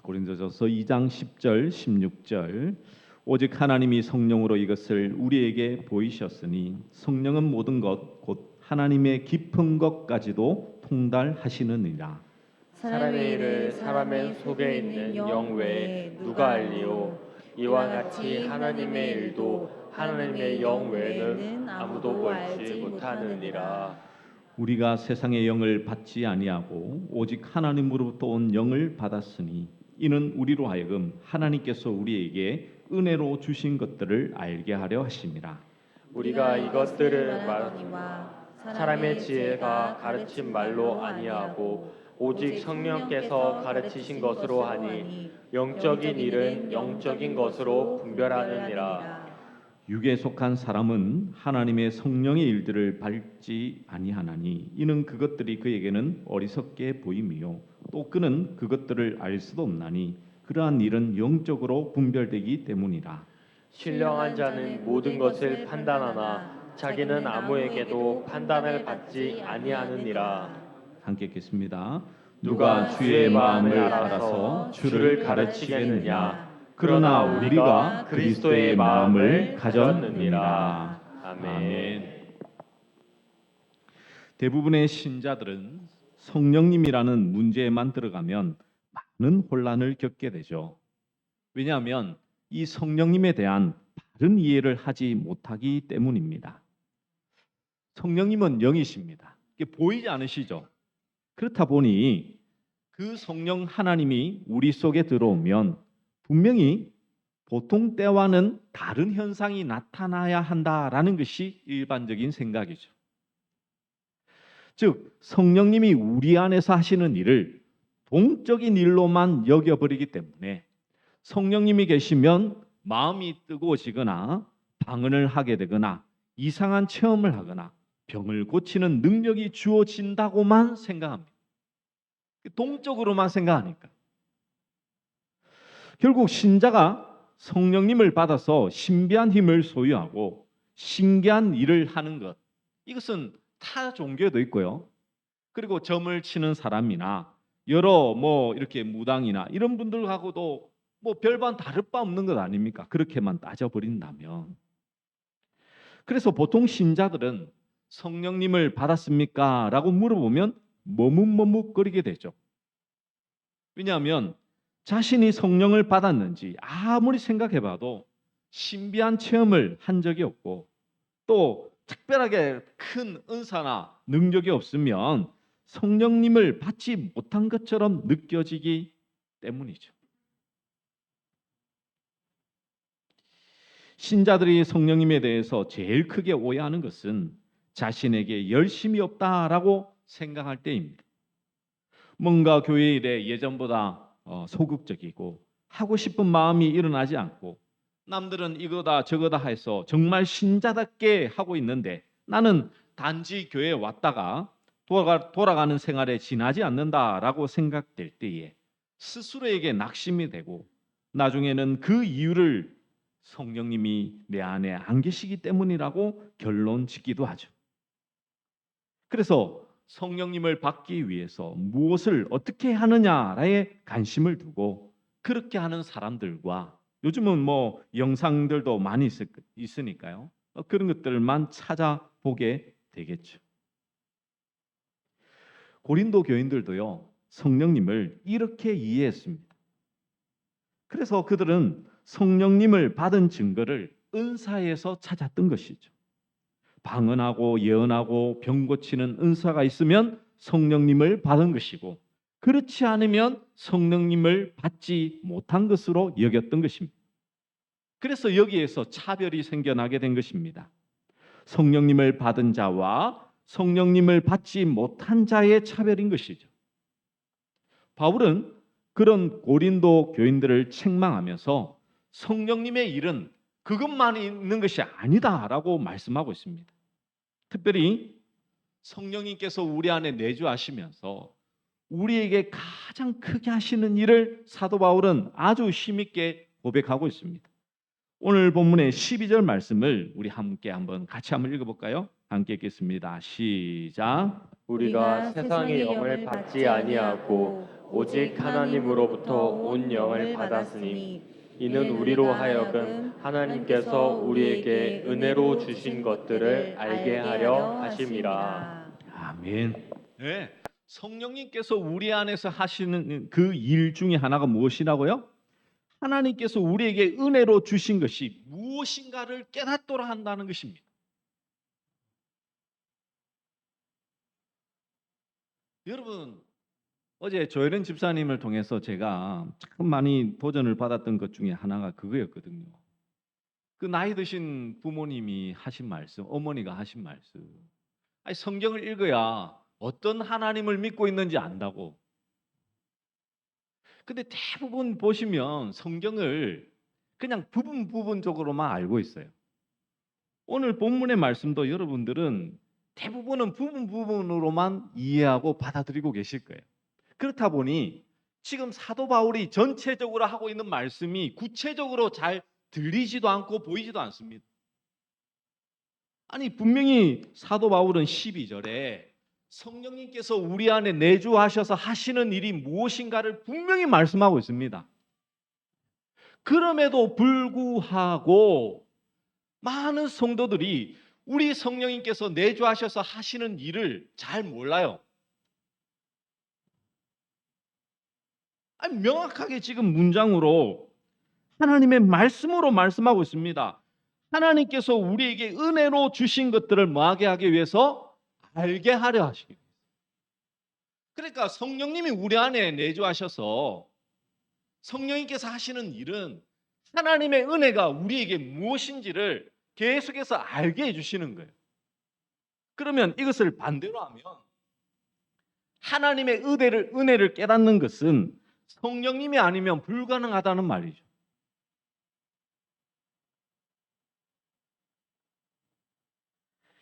고린도전서 2장 10절 16절 오직 하나님이 성령으로 이것을 우리에게 보이셨으니 성령은 모든 것 곧 하나님의 깊은 것까지도 통달하시느니라. 사람의 일을 사람의 속에 있는 영 외에 누가 알리요? 이와 같이 하나님의 일도 하나님의 영 외에는 아무도 알지 못하느니라. 우리가 세상의 영을 받지 아니하고 오직 하나님으로부터 온 영을 받았으니 이는 우리로 하여금 하나님께서 우리에게 은혜로 주신 것들을 알게 하려 하심이라. 우리가 이것들을 말하니와 사람의 지혜가 가르친 말로 아니하고 오직 성령께서 가르치신 것으로 하니 영적인 일은 영적인 것으로 분별하느니라. 육에 속한 사람은 하나님의 성령의 일들을 밟지 아니하나니 이는 그것들이 그에게는 어리석게 보임이요 또 그는 그것들을 알 수도 없나니 그러한 일은 영적으로 분별되기 때문이라. 신령한 자는 모든 것을 판단하나 자기는 아무에게도 판단을 받지 아니하느니라. 함께 읽겠습니다. 누가 주의 마음을 알아서 주를 가르치겠느냐? 그러나 우리가 그리스도의 마음을 가졌느니라. 아멘. 대부분의 신자들은 성령님이라는 문제에만 들어가면 많은 혼란을 겪게 되죠. 왜냐하면 이 성령님에 대한 바른 이해를 하지 못하기 때문입니다. 성령님은 영이십니다. 이게 보이지 않으시죠? 그렇다 보니 그 성령 하나님이 우리 속에 들어오면 분명히 보통 때와는 다른 현상이 나타나야 한다라는 것이 일반적인 생각이죠. 즉 성령님이 우리 안에서 하시는 일을 동적인 일로만 여겨버리기 때문에 성령님이 계시면 마음이 뜨거워지거나 방언을 하게 되거나 이상한 체험을 하거나 병을 고치는 능력이 주어진다고만 생각합니다. 동적으로만 생각하니까. 결국 신자가 성령님을 받아서 신비한 힘을 소유하고 신기한 일을 하는 것, 이것은 타 종교에도 있고요. 그리고 점을 치는 사람이나 여러 이렇게 무당이나 이런 분들하고도 별반 다를 바 없는 것 아닙니까? 그렇게만 따져버린다면. 그래서 보통 신자들은 성령님을 받았습니까? 라고 물어보면 머뭇머뭇거리게 되죠. 왜냐하면 자신이 성령을 받았는지 아무리 생각해봐도 신비한 체험을 한 적이 없고 또 특별하게 큰 은사나 능력이 없으면 성령님을 받지 못한 것처럼 느껴지기 때문이죠. 신자들이 성령님에 대해서 제일 크게 오해하는 것은 자신에게 열심이 없다라고 생각할 때입니다. 뭔가 교회 일에 예전보다 소극적이고 하고 싶은 마음이 일어나지 않고 남들은 이거다 저거다 해서 정말 신자답게 하고 있는데 나는 단지 교회에 왔다가 돌아가는 생활에 지나지 않는다라고 생각될 때에 스스로에게 낙심이 되고 나중에는 그 이유를 성령님이 내 안에 안 계시기 때문이라고 결론 짓기도 하죠. 그래서 성령님을 받기 위해서 무엇을 어떻게 하느냐에 관심을 두고 그렇게 하는 사람들과 요즘은 영상들도 많이 있으니까요. 그런 것들만 찾아보게 되겠죠. 고린도 교인들도요. 성령님을 이렇게 이해했습니다. 그래서 그들은 성령님을 받은 증거를 은사에서 찾았던 것이죠. 방언하고 예언하고 병 고치는 은사가 있으면 성령님을 받은 것이고 그렇지 않으면 성령님을 받지 못한 것으로 여겼던 것입니다. 그래서 여기에서 차별이 생겨나게 된 것입니다. 성령님을 받은 자와 성령님을 받지 못한 자의 차별인 것이죠. 바울은 그런 고린도 교인들을 책망하면서 성령님의 일은 그것만 있는 것이 아니다라고 말씀하고 있습니다. 특별히 성령님께서 우리 안에 내주하시면서 우리에게 가장 크게 하시는 일을 사도 바울은 아주 힘있게 고백하고 있습니다. 오늘 본문의 12절 말씀을 우리 함께 같이 한번 읽어볼까요? 함께 읽겠습니다. 시작. 우리가 세상의 영을 받지 아니하고 오직 하나님으로부터 온 영을 받았으니 이는 우리로 하여금 하나님께서 우리에게 은혜로 주신 것들을 알게 하려 하심이라. 아멘. 네. 성령님께서 우리 안에서 하시는 그 일 중에 하나가 무엇이라고요? 하나님께서 우리에게 은혜로 주신 것이 무엇인가를 깨닫도록 한다는 것입니다. 여러분, 어제 조혜련 집사님을 통해서 제가 참 많이 도전을 받았던 것 중에 하나가 그거였거든요. 그 나이 드신 부모님이 하신 말씀, 어머니가 하신 말씀. 아니, 성경을 읽어야 어떤 하나님을 믿고 있는지 안다고. 근데 대부분 보시면 성경을 그냥 부분적으로만 알고 있어요. 오늘 본문의 말씀도 여러분들은 대부분은 부분으로만 이해하고 받아들이고 계실 거예요. 그렇다 보니 지금 사도 바울이 전체적으로 하고 있는 말씀이 구체적으로 잘 들리지도 않고 보이지도 않습니다. 아니, 분명히 사도 바울은 12절에 성령님께서 우리 안에 내주하셔서 하시는 일이 무엇인가를 분명히 말씀하고 있습니다. 그럼에도 불구하고 많은 성도들이 우리 성령님께서 내주하셔서 하시는 일을 잘 몰라요. 아니, 명확하게 지금 문장으로 하나님의 말씀으로 말씀하고 있습니다. 하나님께서 우리에게 은혜로 주신 것들을 뭐하게 하기 위해서 알게 하려 하시기. 그러니까 성령님이 우리 안에 내주하셔서 성령님께서 하시는 일은 하나님의 은혜가 우리에게 무엇인지를 계속해서 알게 해주시는 거예요. 그러면 이것을 반대로 하면 하나님의 은혜를 깨닫는 것은 성령님이 아니면 불가능하다는 말이죠.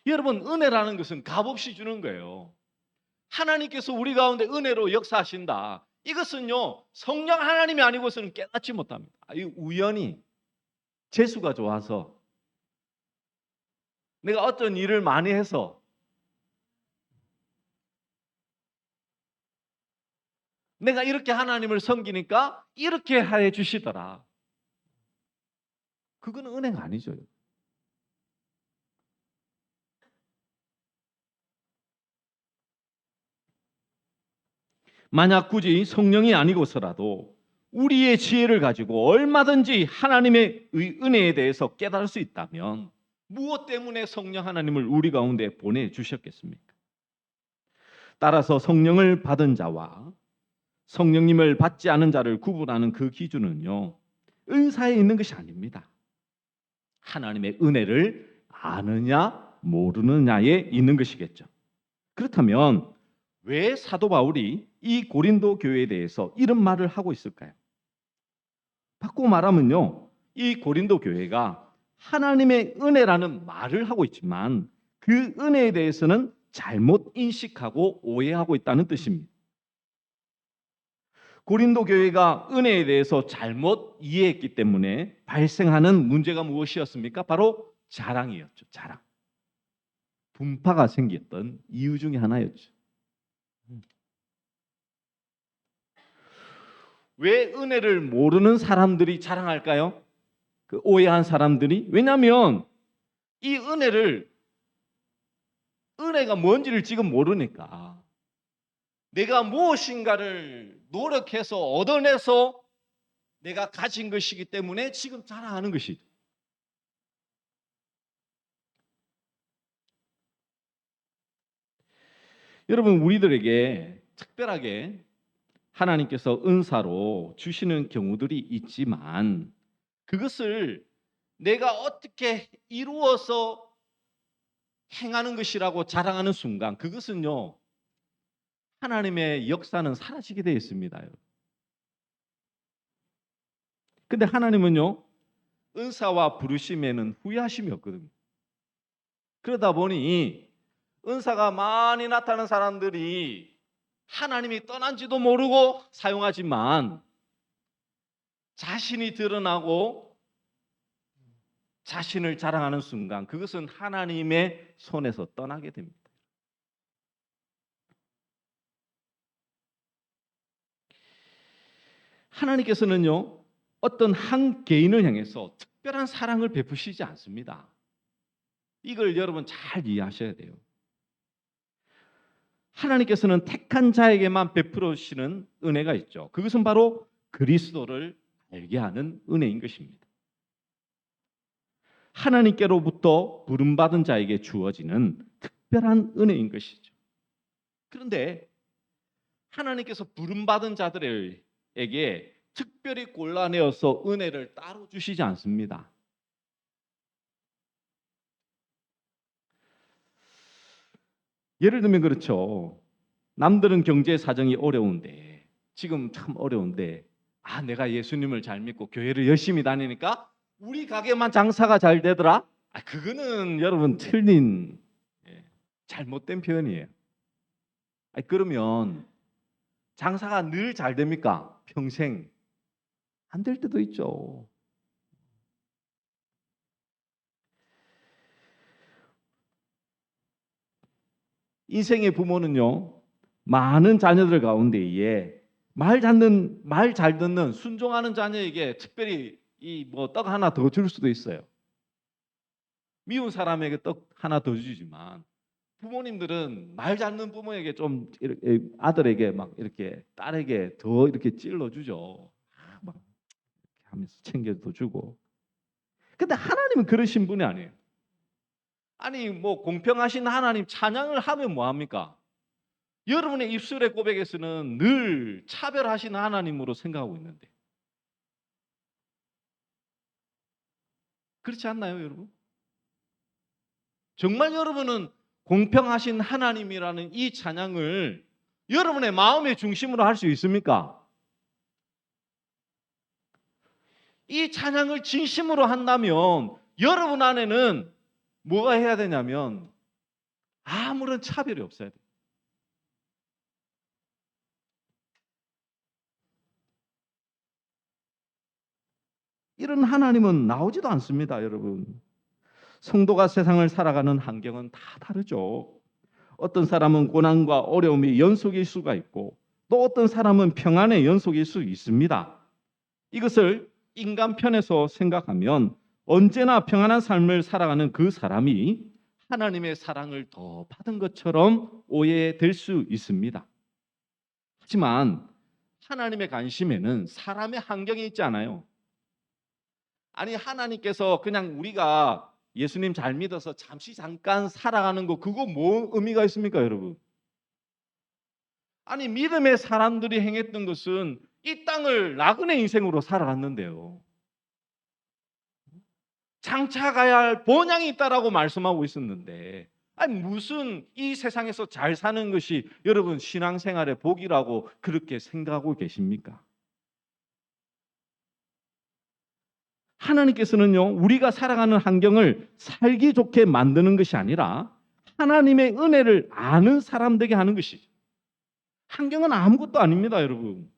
여러분, 은혜라는 것은 값없이 주는 거예요. 하나님께서 우리 가운데 은혜로 역사하신다. 이것은요, 성령 하나님이 아니고서는 깨닫지 못합니다. 이 우연히 재수가 좋아서 내가 어떤 일을 많이 해서 내가 이렇게 하나님을 섬기니까 이렇게 해 주시더라. 그거는 은혜가 아니죠. 만약 굳이 성령이 아니고서라도 우리의 지혜를 가지고 얼마든지 하나님의 은혜에 대해서 깨달을 수 있다면 무엇 때문에 성령 하나님을 우리 가운데 보내주셨겠습니까? 따라서 성령을 받은 자와 성령님을 받지 않은 자를 구분하는 그 기준은요, 은사에 있는 것이 아닙니다. 하나님의 은혜를 아느냐 모르느냐에 있는 것이겠죠. 그렇다면 왜 사도 바울이 이 고린도 교회에 대해서 이런 말을 하고 있을까요? 바꾸고 말하면요, 이 고린도 교회가 하나님의 은혜라는 말을 하고 있지만 그 은혜에 대해서는 잘못 인식하고 오해하고 있다는 뜻입니다. 고린도 교회가 은혜에 대해서 잘못 이해했기 때문에 발생하는 문제가 무엇이었습니까? 바로 자랑이었죠. 자랑. 분파가 생겼던 이유 중에 하나였죠. 왜 은혜를 모르는 사람들이 자랑할까요? 그 오해한 사람들이. 왜냐하면 이 은혜가 뭔지를 지금 모르니까 내가 무엇인가를 노력해서 얻어내서 내가 가진 것이기 때문에 지금 자랑하는 것이죠. 여러분, 우리들에게 특별하게 하나님께서 은사로 주시는 경우들이 있지만 그것을 내가 어떻게 이루어서 행하는 것이라고 자랑하는 순간 그것은요, 하나님의 역사는 사라지게 되어 있습니다. 근데 하나님은요, 은사와 부르심에는 후회하심이 없거든요. 그러다 보니 은사가 많이 나타나는 사람들이 하나님이 떠난지도 모르고 사용하지만 자신이 드러나고 자신을 자랑하는 순간 그것은 하나님의 손에서 떠나게 됩니다. 하나님께서는요, 어떤 한 개인을 향해서 특별한 사랑을 베푸시지 않습니다. 이걸 여러분 잘 이해하셔야 돼요. 하나님께서는 택한 자에게만 베풀어 주시는 은혜가 있죠. 그것은 바로 그리스도를 알게 하는 은혜인 것입니다. 하나님께로부터 부름받은 자에게 주어지는 특별한 은혜인 것이죠. 그런데 하나님께서 부름받은 자들에게 특별히 골라내어서 은혜를 따로 주시지 않습니다. 예를 들면 그렇죠. 남들은 경제 사정이 어려운데, 지금 참 어려운데, 내가 예수님을 잘 믿고 교회를 열심히 다니니까 우리 가게만 장사가 잘 되더라? 그거는 여러분 틀린, 잘못된 표현이에요. 그러면 장사가 늘 잘 됩니까? 평생 안 될 때도 있죠. 인생의 부모는요, 많은 자녀들 가운데에 말 잘 듣는 순종하는 자녀에게 특별히 떡 하나 더 줄 수도 있어요. 미운 사람에게 떡 하나 더 주지만 부모님들은 말 잘 듣는 부모에게 좀 이렇게 아들에게 막 이렇게 딸에게 더 이렇게 찔러 주죠. 막 이렇게 하면서 챙겨도 주고. 근데 하나님은 그러신 분이 아니에요. 아니 공평하신 하나님 찬양을 하면 뭐 합니까? 여러분의 입술의 고백에서는 늘 차별하신 하나님으로 생각하고 있는데 그렇지 않나요, 여러분? 정말 여러분은 공평하신 하나님이라는 이 찬양을 여러분의 마음의 중심으로 할 수 있습니까? 이 찬양을 진심으로 한다면 여러분 안에는 뭐가 해야 되냐면 아무런 차별이 없어야 돼요. 이런 하나님은 나오지도 않습니다, 여러분. 성도가 세상을 살아가는 환경은 다 다르죠. 어떤 사람은 고난과 어려움이 연속일 수가 있고 또 어떤 사람은 평안의 연속일 수 있습니다. 이것을 인간 편에서 생각하면 언제나 평안한 삶을 살아가는 그 사람이 하나님의 사랑을 더 받은 것처럼 오해될 수 있습니다. 하지만 하나님의 관심에는 사람의 환경이 있지 않아요. 아니 하나님께서 그냥 우리가 예수님 잘 믿어서 잠깐 살아가는 거 그거 뭐 의미가 있습니까, 여러분? 아니 믿음의 사람들이 행했던 것은 이 땅을 나그네 인생으로 살아갔는데요. 장차 가야 할 본향이 있다라고 말씀하고 있었는데 아니 무슨 이 세상에서 잘 사는 것이 여러분 신앙생활의 복이라고 그렇게 생각하고 계십니까? 하나님께서는요, 우리가 살아가는 환경을 살기 좋게 만드는 것이 아니라 하나님의 은혜를 아는 사람 되게 하는 것이죠. 환경은 아무것도 아닙니다, 여러분.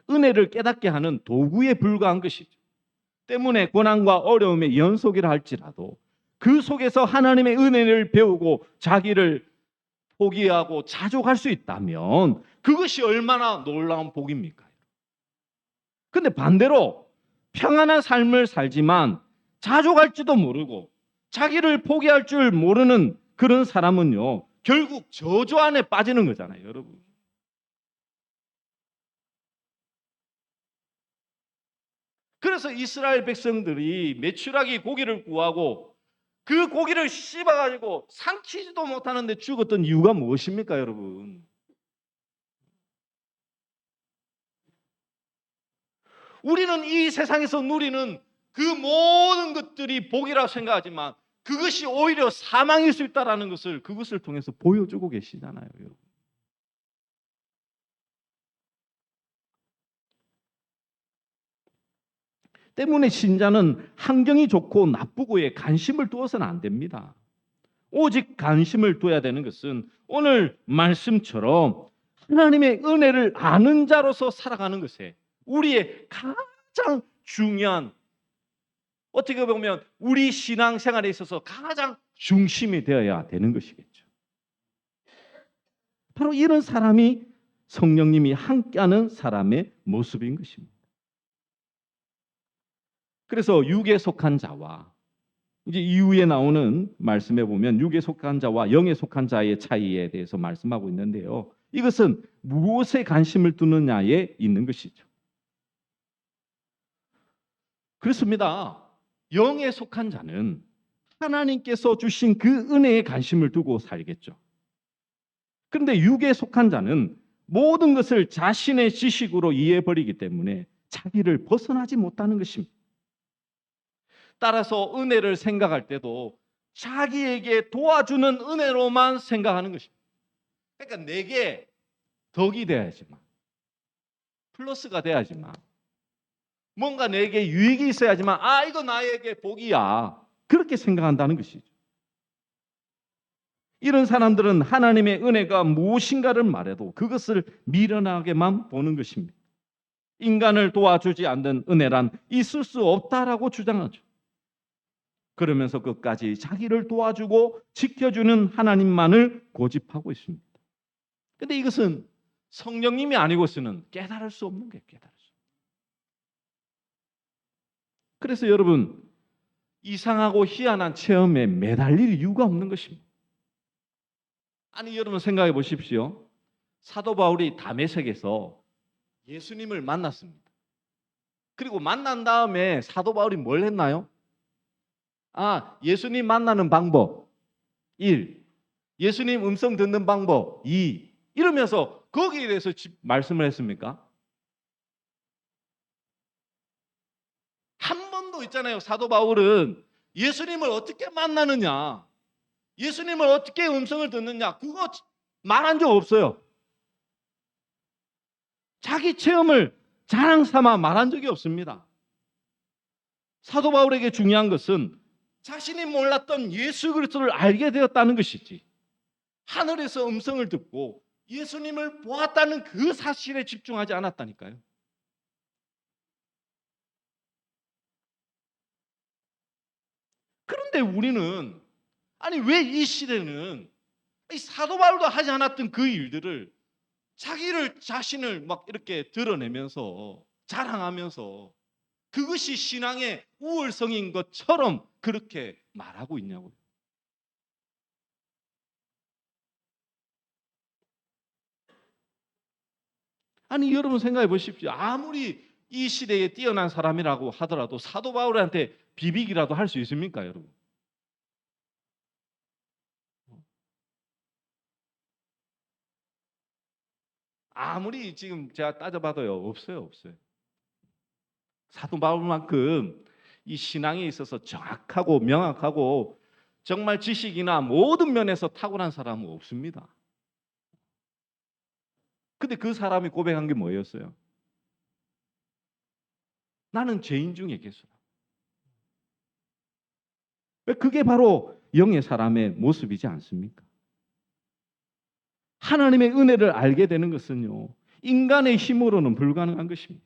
은혜를 깨닫게 하는 도구에 불과한 것이죠. 때문에 고난과 어려움의 연속이라 할지라도 그 속에서 하나님의 은혜를 배우고 자기를 포기하고 자족할 수 있다면 그것이 얼마나 놀라운 복입니까? 근데 반대로 평안한 삶을 살지만 자족할지도 모르고 자기를 포기할 줄 모르는 그런 사람은요, 결국 저주 안에 빠지는 거잖아요, 여러분. 그래서 이스라엘 백성들이 메추라기 고기를 구하고 그 고기를 씹어가지고 삼키지도 못하는데 죽었던 이유가 무엇입니까, 여러분? 우리는 이 세상에서 누리는 그 모든 것들이 복이라고 생각하지만 그것이 오히려 사망일 수 있다는 것을 그것을 통해서 보여주고 계시잖아요, 여러분. 때문에 신자는 환경이 좋고 나쁘고에 관심을 두어서는 안 됩니다. 오직 관심을 둬야 되는 것은 오늘 말씀처럼 하나님의 은혜를 아는 자로서 살아가는 것에 우리의 가장 중요한 어떻게 보면 우리 신앙생활에 있어서 가장 중심이 되어야 되는 것이겠죠. 바로 이런 사람이 성령님이 함께하는 사람의 모습인 것입니다. 그래서 육에 속한 자와 이제 이후에 나오는 말씀에 보면 육에 속한 자와 영에 속한 자의 차이에 대해서 말씀하고 있는데요. 이것은 무엇에 관심을 두느냐에 있는 것이죠. 그렇습니다. 영에 속한 자는 하나님께서 주신 그 은혜에 관심을 두고 살겠죠. 그런데 육에 속한 자는 모든 것을 자신의 지식으로 이해해버리기 때문에 자기를 벗어나지 못하는 것입니다. 따라서 은혜를 생각할 때도 자기에게 도와주는 은혜로만 생각하는 것입니다. 그러니까 내게 덕이 돼야지만, 플러스가 돼야지만, 뭔가 내게 유익이 있어야지만, 아, 이거 나에게 복이야, 그렇게 생각한다는 것이죠. 이런 사람들은 하나님의 은혜가 무엇인가를 말해도 그것을 미련하게만 보는 것입니다. 인간을 도와주지 않는 은혜란 있을 수 없다라고 주장하죠. 그러면서 끝까지 자기를 도와주고 지켜주는 하나님만을 고집하고 있습니다. 그런데 이것은 성령님이 아니고서는 깨달을 수 없는 거예요. 깨달을 수. 그래서 여러분, 이상하고 희한한 체험에 매달릴 이유가 없는 것입니다. 아니, 여러분 생각해 보십시오. 사도 바울이 다메섹에서 예수님을 만났습니다. 그리고 만난 다음에 사도 바울이 뭘 했나요? 예수님 만나는 방법 1, 예수님 음성 듣는 방법 2, 이러면서 거기에 대해서 말씀을 했습니까? 한 번도 있잖아요. 사도 바울은 예수님을 어떻게 만나느냐, 예수님을 어떻게 음성을 듣느냐, 그거 말한 적 없어요. 자기 체험을 자랑 삼아 말한 적이 없습니다. 사도 바울에게 중요한 것은 자신이 몰랐던 예수 그리스도를 알게 되었다는 것이지, 하늘에서 음성을 듣고 예수님을 보았다는 그 사실에 집중하지 않았다니까요. 그런데 우리는, 아니 왜 이 시대는 이 사도 바울도 하지 않았던 그 일들을 자신을 막 이렇게 드러내면서 자랑하면서 그것이 신앙의 우월성인 것처럼 그렇게 말하고 있냐고요. 아니 여러분 생각해 보십시오. 아무리 이 시대에 뛰어난 사람이라고 하더라도 사도 바울한테 비비기라도 할 수 있습니까, 여러분? 아무리 지금 제가 따져봐도요, 없어요. 사도 바울만큼 이 신앙에 있어서 정확하고 명확하고 정말 지식이나 모든 면에서 탁월한 사람은 없습니다. 근데 그 사람이 고백한 게 뭐였어요? 나는 죄인 중에 개수라. 그게 바로 영의 사람의 모습이지 않습니까? 하나님의 은혜를 알게 되는 것은요, 인간의 힘으로는 불가능한 것입니다.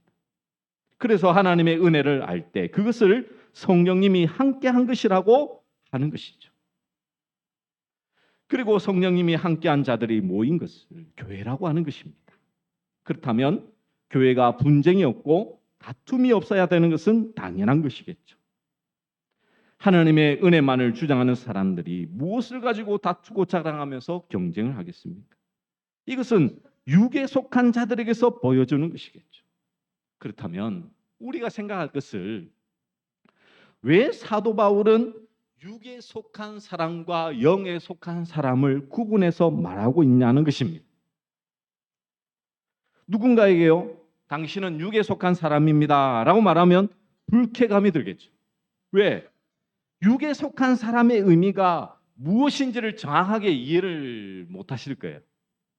그래서 하나님의 은혜를 알 때 그것을 성령님이 함께 한 것이라고 하는 것이죠. 그리고 성령님이 함께한 자들이 모인 것을 교회라고 하는 것입니다. 그렇다면 교회가 분쟁이 없고 다툼이 없어야 되는 것은 당연한 것이겠죠. 하나님의 은혜만을 주장하는 사람들이 무엇을 가지고 다투고 자랑하면서 경쟁을 하겠습니까? 이것은 육에 속한 자들에게서 보여주는 것이겠죠. 그렇다면 우리가 생각할 것을, 왜 사도 바울은 육에 속한 사람과 영에 속한 사람을 구분해서 말하고 있냐는 것입니다. 누군가에게요, 당신은 육에 속한 사람입니다 라고 말하면 불쾌감이 들겠죠. 왜? 육에 속한 사람의 의미가 무엇인지를 정확하게 이해를 못하실 거예요.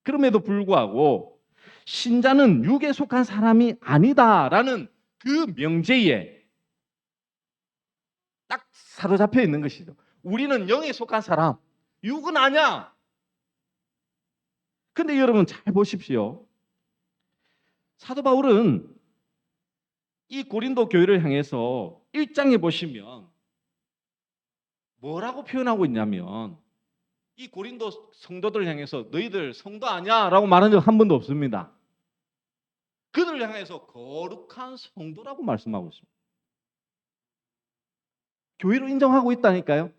그럼에도 불구하고 신자는 육에 속한 사람이 아니다라는 그 명제에 딱 사로잡혀 있는 것이죠. 우리는 영에 속한 사람, 육은 아니야. 근데 여러분 잘 보십시오. 사도 바울은 이 고린도 교회를 향해서 1장에 보시면 뭐라고 표현하고 있냐면 이 고린도 성도들 향해서 너희들 성도 아니야 라고 말한 적 한 번도 없습니다. 그들을 향해서 거룩한 성도라고 말씀하고 있습니다. 교회로 인정하고 있다니까요.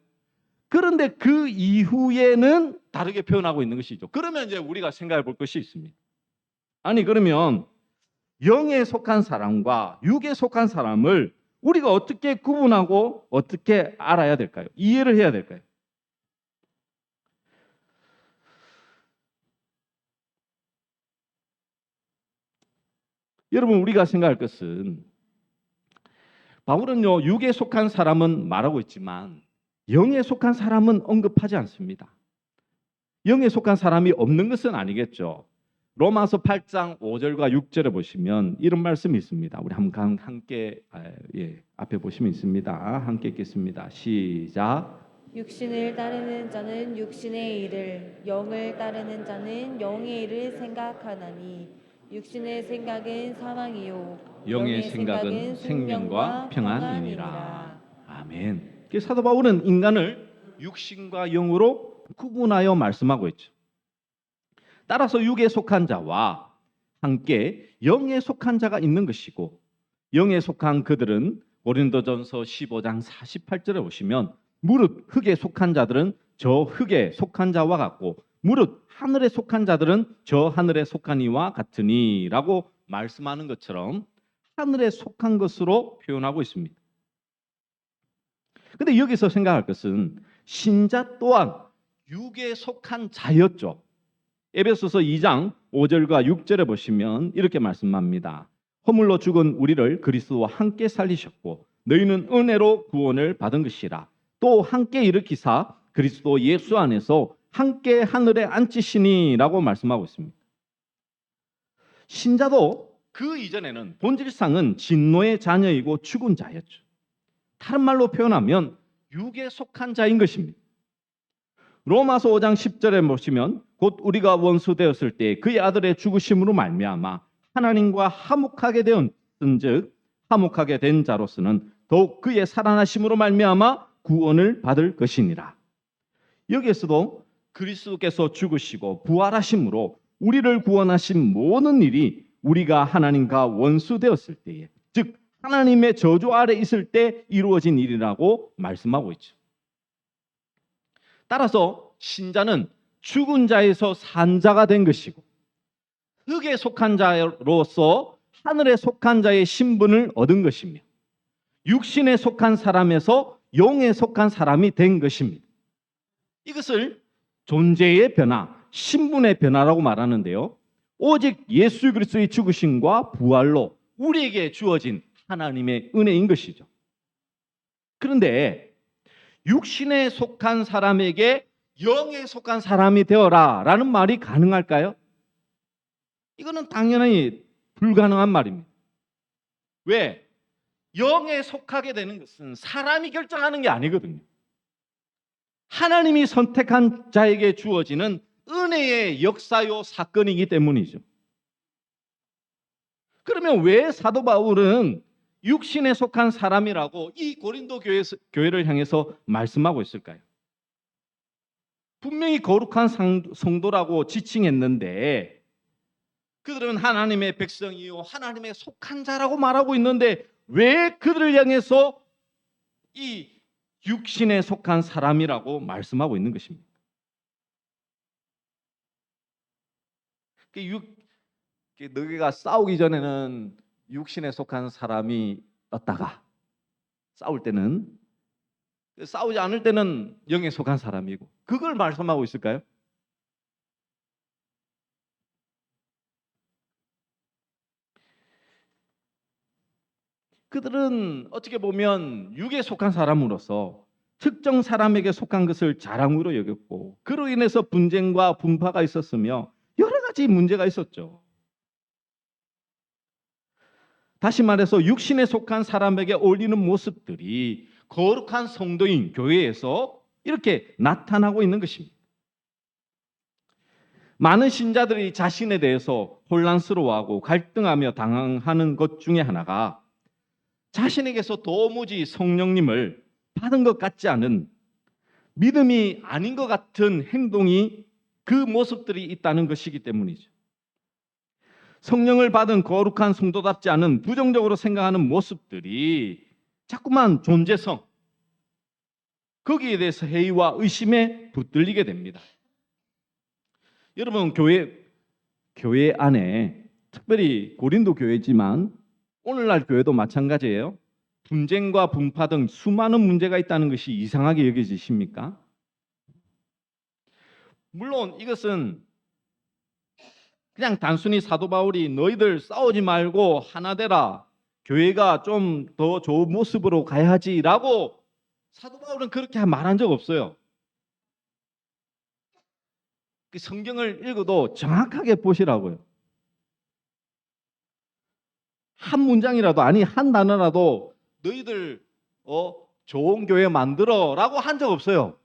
그런데 그 이후에는 다르게 표현하고 있는 것이죠. 그러면 이제 우리가 생각해 볼 것이 있습니다. 아니 그러면 영에 속한 사람과 육에 속한 사람을 우리가 어떻게 구분하고 어떻게 알아야 될까요? 이해를 해야 될까요? 여러분 우리가 생각할 것은 바울은요 육에 속한 사람은 말하고 있지만 영에 속한 사람은 언급하지 않습니다. 영에 속한 사람이 없는 것은 아니겠죠. 로마서 8장 5절과 6절에 보시면 이런 말씀이 있습니다. 우리 함께 앞에 보시면 있습니다. 함께 읽겠습니다. 시작. 육신을 따르는 자는 육신의 일을, 영을 따르는 자는 영의 일을 생각하나니 육신의 생각은 사망이요 영의 생각은 생명과 평안이니라. 아멘. 사도 바울은 인간을 육신과 영으로 구분하여 말씀하고 있죠. 따라서 육에 속한 자와 함께 영에 속한 자가 있는 것이고 영에 속한 그들은 고린도전서 15장 48절에 보시면 무릇 흙에 속한 자들은 저 흙에 속한 자와 같고 무릇 하늘에 속한 자들은 저 하늘에 속한 이와 같으니라고 말씀하는 것처럼 하늘에 속한 것으로 표현하고 있습니다. 그런데 여기서 생각할 것은 신자 또한 육에 속한 자였죠. 에베소서 2장 5절과 6절에 보시면 이렇게 말씀합니다. 허물로 죽은 우리를 그리스도와 함께 살리셨고 너희는 은혜로 구원을 받은 것이라. 또 함께 일으키사 그리스도 예수 안에서 함께 하늘에 앉히시니라고 말씀하고 있습니다. 신자도 그 이전에는 본질상은 진노의 자녀이고 죽은 자였죠. 다른 말로 표현하면 육에 속한 자인 것입니다. 로마서 5장 10절에 보시면 곧 우리가 원수 되었을 때 그의 아들의 죽으심으로 말미암아 하나님과 화목하게 되었은즉 화목하게 된 자로서는 더욱 그의 살아나심으로 말미암아 구원을 받을 것이니라. 여기에서도 그리스도께서 죽으시고 부활하심으로 우리를 구원하신 모든 일이 우리가 하나님과 원수 되었을 때에 즉 하나님의 저주 아래 있을 때 이루어진 일이라고 말씀하고 있죠. 따라서 신자는 죽은 자에서 산 자가 된 것이고 흙에 속한 자로서 하늘에 속한 자의 신분을 얻은 것이며 육신에 속한 사람에서 영에 속한 사람이 된 것입니다. 이것을 존재의 변화, 신분의 변화라고 말하는데요. 오직 예수 그리스도의 죽으심과 부활로 우리에게 주어진 하나님의 은혜인 것이죠. 그런데 육신에 속한 사람에게 영에 속한 사람이 되어라 라는 말이 가능할까요? 이거는 당연히 불가능한 말입니다. 왜? 영에 속하게 되는 것은 사람이 결정하는 게 아니거든요. 하나님이 선택한 자에게 주어지는 은혜의 역사요 사건이기 때문이죠. 그러면 왜 사도 바울은 육신에 속한 사람이라고 이 고린도 교회를 향해서 말씀하고 있을까요? 분명히 거룩한 성도라고 지칭했는데 그들은 하나님의 백성이요 하나님의 속한 자라고 말하고 있는데 왜 그들을 향해서 이 육신에 속한 사람이라고 말씀하고 있는 것입니다. 너희가 싸우기 전에는 육신에 속한 사람이었다가 싸울 때는 싸우지 않을 때는 영에 속한 사람이고 그걸 말씀하고 있을까요? 그들은 어떻게 보면 육에 속한 사람으로서 특정 사람에게 속한 것을 자랑으로 여겼고 그로 인해서 분쟁과 분파가 있었으며 여러 가지 문제가 있었죠. 다시 말해서 육신에 속한 사람에게 어울리는 모습들이 거룩한 성도인 교회에서 이렇게 나타나고 있는 것입니다. 많은 신자들이 자신에 대해서 혼란스러워하고 갈등하며 당황하는 것 중에 하나가 자신에게서 도무지 성령님을 받은 것 같지 않은 믿음이 아닌 것 같은 행동이 그 모습들이 있다는 것이기 때문이죠. 성령을 받은 거룩한 성도답지 않은 부정적으로 생각하는 모습들이 자꾸만 존재성, 거기에 대해서 회의와 의심에 붙들리게 됩니다. 여러분, 교회 안에 특별히 고린도 교회지만 오늘날 교회도 마찬가지예요. 분쟁과 분파 등 수많은 문제가 있다는 것이 이상하게 여겨지십니까? 물론 이것은 그냥 단순히 사도 바울이 너희들 싸우지 말고 하나 되라, 교회가 좀 더 좋은 모습으로 가야지라고 사도 바울은 그렇게 말한 적 없어요. 그 성경을 읽어도 정확하게 보시라고요. 한 문장이라도, 아니 한 단어라도 너희들 좋은 교회 만들어라고 한 적 없어요.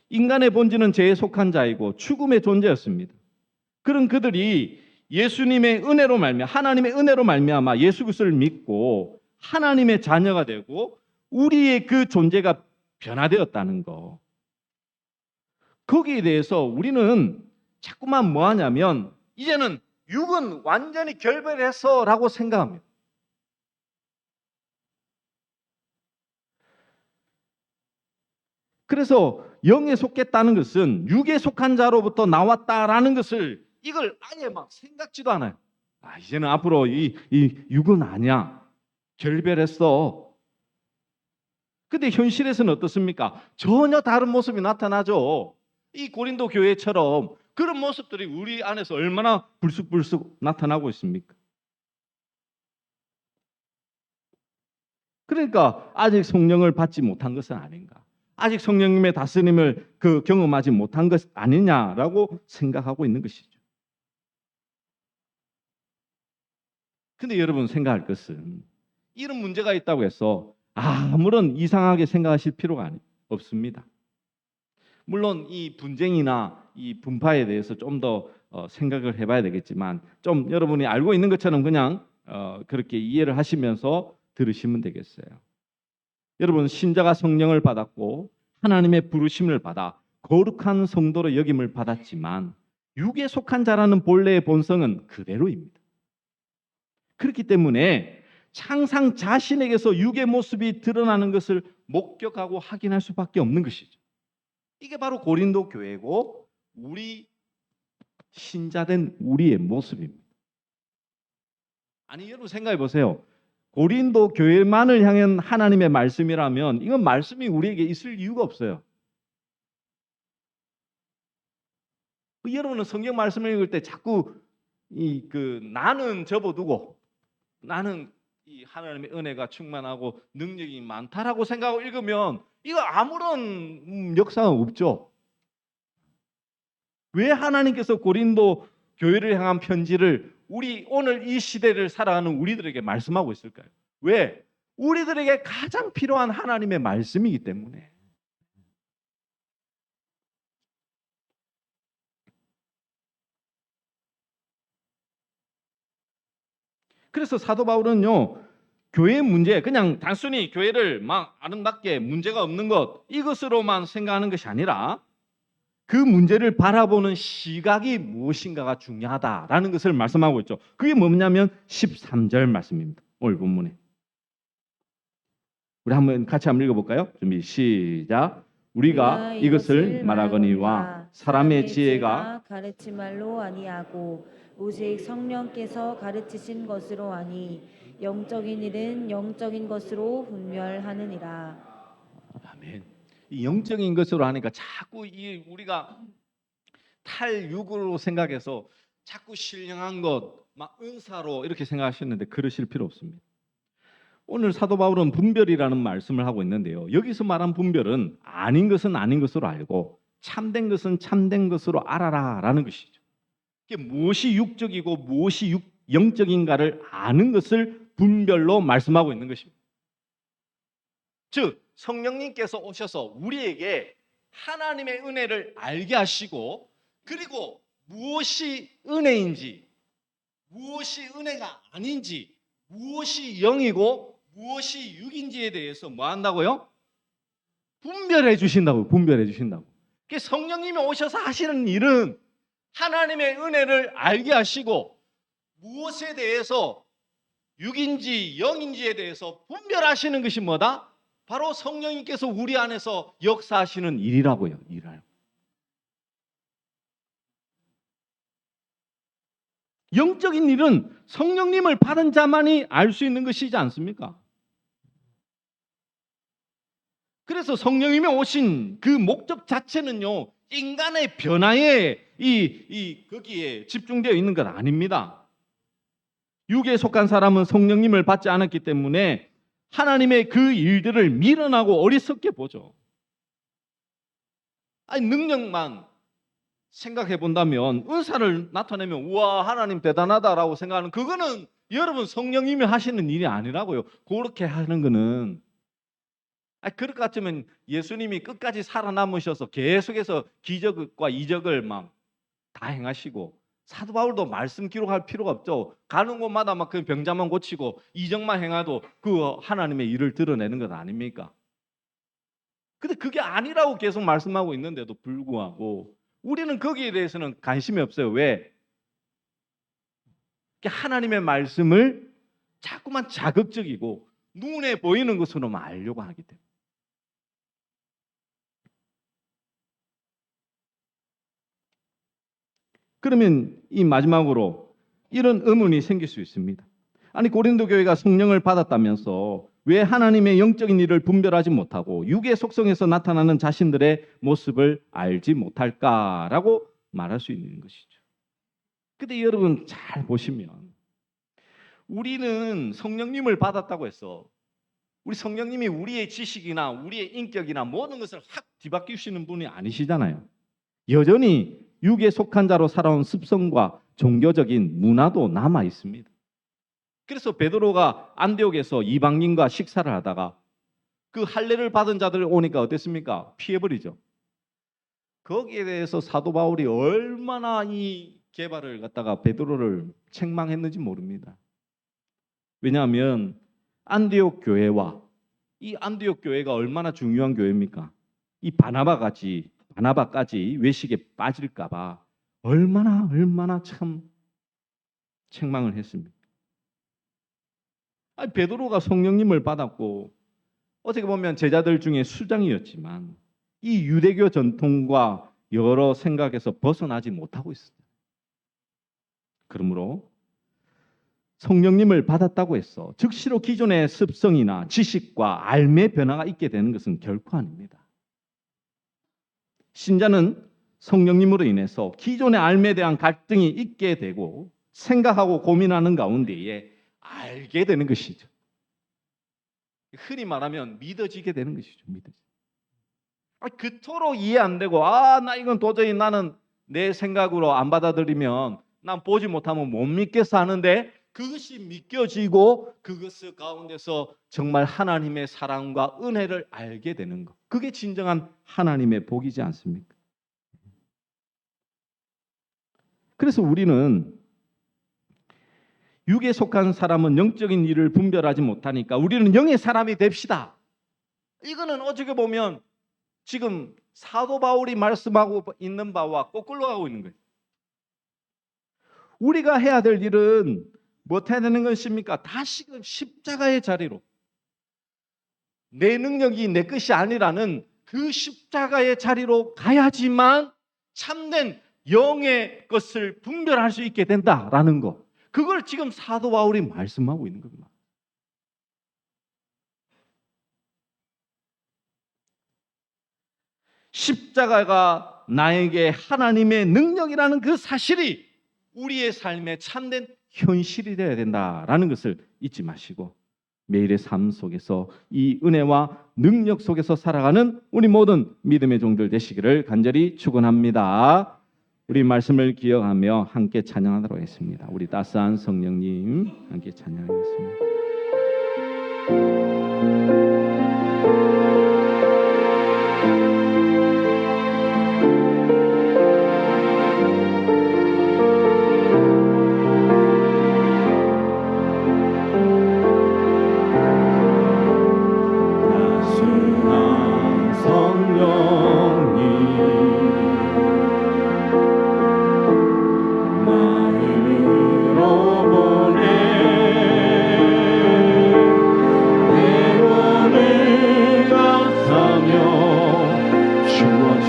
인간의 본질은 죄에 속한 자이고 죽음의 존재였습니다. 그런 그들이 예수님의 은혜로 말미암아, 하나님의 은혜로 말미암아 예수 그리스도를 믿고 하나님의 자녀가 되고 우리의 그 존재가 변화되었다는 거. 거기에 대해서 우리는 자꾸만 뭐 하냐면 이제는 육은 완전히 결별했어라고 생각합니다. 그래서 영에 속했다는 것은 육에 속한 자로부터 나왔다라는 것을 이걸 아예 막 생각지도 않아요. 이제는 앞으로 이 육은 아니야. 결별했어. 근데 현실에서는 어떻습니까? 전혀 다른 모습이 나타나죠. 이 고린도 교회처럼 그런 모습들이 우리 안에서 얼마나 불쑥불쑥 나타나고 있습니까? 그러니까 아직 성령을 받지 못한 것은 아닌가? 아직 성령님의 다스림을 경험하지 못한 것 아니냐라고 생각하고 있는 것이죠. 근데 여러분 생각할 것은 이런 문제가 있다고 해서 아무런 이상하게 생각하실 필요가 없습니다. 물론 이 분쟁이나 이 분파에 대해서 좀 더 생각을 해봐야 되겠지만 좀 여러분이 알고 있는 것처럼 그냥 그렇게 이해를 하시면서 들으시면 되겠어요. 여러분, 신자가 성령을 받았고 하나님의 부르심을 받아 거룩한 성도로 여김을 받았지만 육에 속한 자라는 본래의 본성은 그대로입니다. 그렇기 때문에 항상 자신에게서 육의 모습이 드러나는 것을 목격하고 확인할 수밖에 없는 것이죠. 이게 바로 고린도 교회고 우리 신자된 우리의 모습입니다. 아니 여러분 생각해 보세요. 고린도 교회만을 향한 하나님의 말씀이라면 이건 말씀이 우리에게 있을 이유가 없어요. 여러분은 성경 말씀을 읽을 때 자꾸 나는 접어두고 나는 이 하나님의 은혜가 충만하고 능력이 많다라고 생각하고 읽으면 이거 아무런 역사가 없죠. 왜 하나님께서 고린도 교회를 향한 편지를 우리 오늘 이 시대를 살아가는 우리들에게 말씀하고 있을까요? 왜? 우리들에게 가장 필요한 하나님의 말씀이기 때문에. 그래서 사도 바울은요, 교회의 문제, 그냥 단순히 교회를 막 아름답게 문제가 없는 것 이것으로만 생각하는 것이 아니라 그 문제를 바라보는 시각이 무엇인가가 중요하다라는 것을 말씀하고 있죠. 그게 뭐냐면 13절 말씀입니다. 오늘 본문에. 우리 같이 한번 읽어볼까요? 준비 시작. 우리가 이것을 말하거니와 사람의 지혜가 가르친 말로 아니하고 오직 성령께서 가르치신 것으로 아니 영적인 일은 영적인 것으로 분별하느니라. 아멘. 이 영적인 것으로 하니까 자꾸 우리가 탈육으로 생각해서 자꾸 신령한 것, 막 은사로 이렇게 생각하셨는데 그러실 필요 없습니다. 오늘 사도 바울은 분별이라는 말씀을 하고 있는데요. 여기서 말한 분별은 아닌 것은 아닌 것으로 알고 참된 것은 참된 것으로 알아라라는 것이죠. 이게 무엇이 육적이고 무엇이 영적인가를 아는 것을 분별로 말씀하고 있는 것입니다. 즉 성령님께서 오셔서 우리에게 하나님의 은혜를 알게 하시고 그리고 무엇이 은혜인지, 무엇이 은혜가 아닌지, 무엇이 영이고 무엇이 육인지에 대해서 뭐 한다고요? 분별해 주신다고요. 분별해 주신다고. 성령님이 오셔서 하시는 일은 하나님의 은혜를 알게 하시고 무엇에 대해서 육인지 영인지에 대해서 분별하시는 것이 뭐다? 바로 성령님께서 우리 안에서 역사하시는 일이라고요. 일이라요. 영적인 일은 성령님을 받은 자만이 알 수 있는 것이지 않습니까? 그래서 성령님이 오신 그 목적 자체는요, 인간의 변화에 거기에 집중되어 있는 것 아닙니다. 육에 속한 사람은 성령님을 받지 않았기 때문에 하나님의 그 일들을 미련하고 어리석게 보죠. 아니, 능력만 생각해 본다면, 은사를 나타내면 우와 하나님 대단하다라고 생각하는, 그거는 여러분 성령님이 하시는 일이 아니라고요. 그렇게 하는 거는, 그럴 것 같으면 예수님이 끝까지 살아남으셔서 계속해서 기적과 이적을 막 다 행하시고, 사도 바울도 말씀 기록할 필요가 없죠. 가는 곳마다 막 그 병자만 고치고 이적만 행해도 그 하나님의 일을 드러내는 것 아닙니까? 근데 그게 아니라고 계속 말씀하고 있는데도 불구하고 우리는 거기에 대해서는 관심이 없어요. 왜? 하나님의 말씀을 자꾸만 자극적이고 눈에 보이는 것으로만 알려고 하기 때문에. 그러면 이 마지막으로 이런 의문이 생길 수 있습니다. 아니, 고린도 교회가 성령을 받았다면서 왜 하나님의 영적인 일을 분별하지 못하고 육의 속성에서 나타나는 자신들의 모습을 알지 못할까라고 말할 수 있는 것이죠. 근데 여러분 잘 보시면 우리는 성령님을 받았다고 해서 우리 성령님이 우리의 지식이나 우리의 인격이나 모든 것을 확 뒤바뀌시는 분이 아니시잖아요. 여전히 육에 속한 자로 살아온 습성과 종교적인 문화도 남아 있습니다. 그래서 베드로가 안디옥에서 이방인과 식사를 하다가 그 할례를 받은 자들 오니까 어땠습니까? 피해버리죠. 거기에 대해서 사도 바울이 얼마나 이 개발을 갖다가 베드로를 책망했는지 모릅니다. 왜냐하면 안디옥 교회와 이 안디옥 교회가 얼마나 중요한 교회입니까? 이 바나바까지 외식에 빠질까봐 얼마나 참 책망을 했습니다. 베드로가 성령님을 받았고 어떻게 보면 제자들 중에 수장이었지만 이 유대교 전통과 여러 생각에서 벗어나지 못하고 있습니다. 그러므로 성령님을 받았다고 해서 즉시로 기존의 습성이나 지식과 삶의 변화가 있게 되는 것은 결코 아닙니다. 신자는 성령님으로 인해서 기존의 삶에 대한 갈등이 있게 되고 생각하고 고민하는 가운데에 알게 되는 것이죠. 흔히 말하면 믿어지게 되는 것이죠. 그토록 이해 안 되고 나 이건 도저히 나는 내 생각으로 안 받아들이면 난 보지 못하면 못 믿겠어 하는데 그것이 믿겨지고 그것 가운데서 정말 하나님의 사랑과 은혜를 알게 되는 것, 그게 진정한 하나님의 복이지 않습니까? 그래서 우리는 육에 속한 사람은 영적인 일을 분별하지 못하니까 우리는 영의 사람이 됩시다. 이거는 어떻게 보면 지금 사도 바울이 말씀하고 있는 바와 거꾸로 가고 있는 거예요. 우리가 해야 될 일은 뭐 해야 되는 것입니까? 다시금 십자가의 자리로, 내 능력이 내 것이 아니라는 그 십자가의 자리로 가야지만 참된 영의 것을 분별할 수 있게 된다라는 것, 그걸 지금 사도 바울이 말씀하고 있는 겁니다. 십자가가 나에게 하나님의 능력이라는 그 사실이 우리의 삶의 참된 현실이 되어야 된다라는 것을 잊지 마시고 매일의 삶 속에서 이 은혜와 능력 속에서 살아가는 우리 모든 믿음의 종들 되시기를 간절히 축원합니다. 우리 말씀을 기억하며 함께 찬양하도록 하겠습니다. 우리 따스한 성령님 함께 찬양하겠습니다.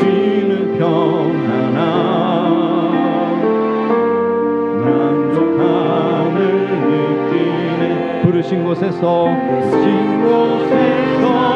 쉬는 평안함 만족함을 느끼네 부르신 곳에서 부르신 곳에서